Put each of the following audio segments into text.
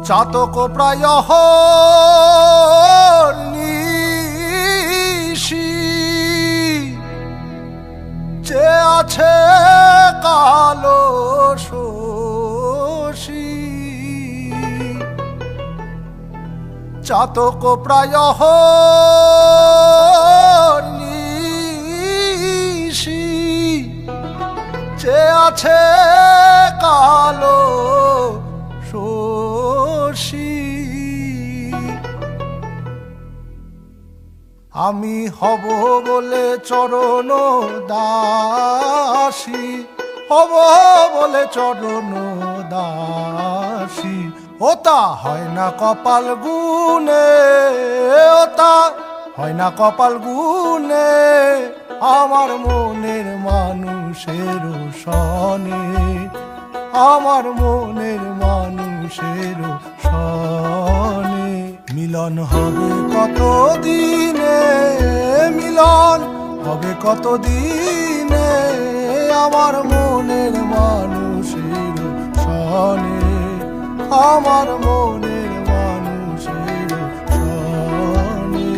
চাতক প্রায় নিশি যে আছে কালো শশী চাতক প্রায় নিশি যে আছে কালো শশী আমি হব বলে চরণ দাসী হব বলে চরণ দাসী ওতা হয় না কপাল গুনে ওতা হয় না কপাল গুনে আমার মনের মানুষের সনে আমার মনের মানুষের সনে মিলন হবে কত দিনে মিলন হবে কত দিনে আমার মনের মানুষের সনে আমার মনের মানুষের সনে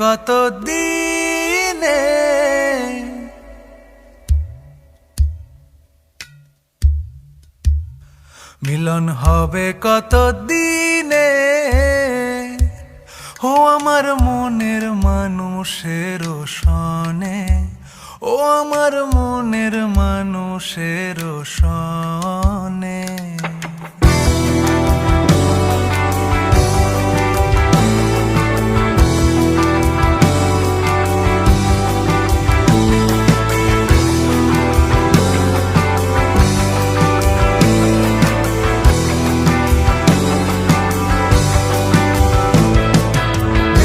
কত দিনে মিলন হবে কত দিনে ও আমার মনের মানুষের সনে ও আমার মনের মানুষের সনে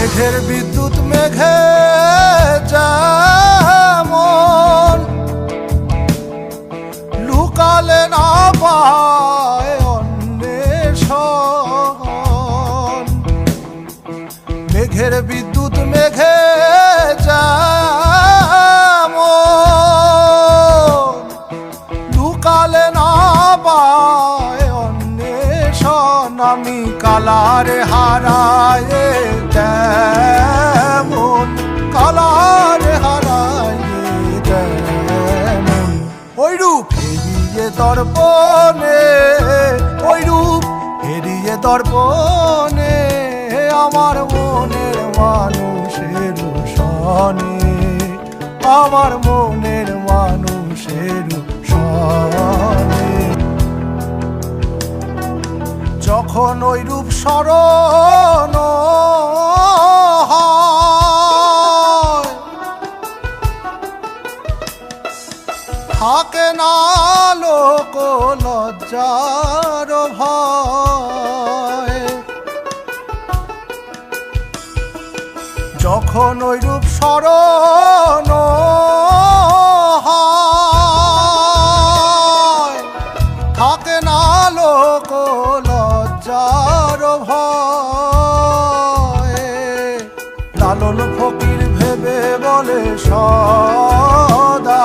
মেঘের বিদ্যুৎ মেঘে যেমন লুকালে না পায় অন্বেষণ মেঘের বিদ্যুৎ মেঘে যেমন লুকালে না পায় অন্বেষণ আমি কালারে হারায় যেমন কালারে হারায় যেমন ওই রূপ হেরিয়ে দর্পণে ওই রূপ হেরিয়ে দর্পণে আমার মনের মানুষের সনে আমার মনের মানুষের সনে যখন ওই রূপ স্মরণ হয় থাকে না লোক লজ্জার ভয় যখন ওই রূপ স্মরণ হয় থাকে না লোক লজ্জার ভয় লালন ফকির ভেবে বলে সদা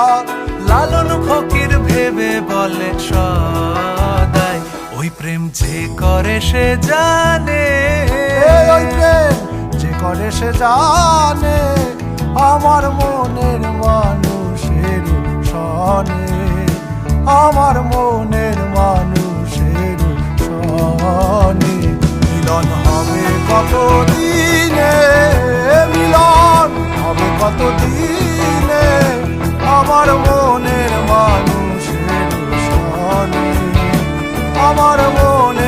লালন ফকির ভেবে বলে সদাই ওই প্রেম যে করে সে জানে ওই প্রেম যে করে সে জানে আমার মনের মানুষের সনে আমার মনের মানুষের সনে মিলন হবে কত দিনে মিলন হবে কত দিনে আমার মনের মানুষের সনে আমার মনে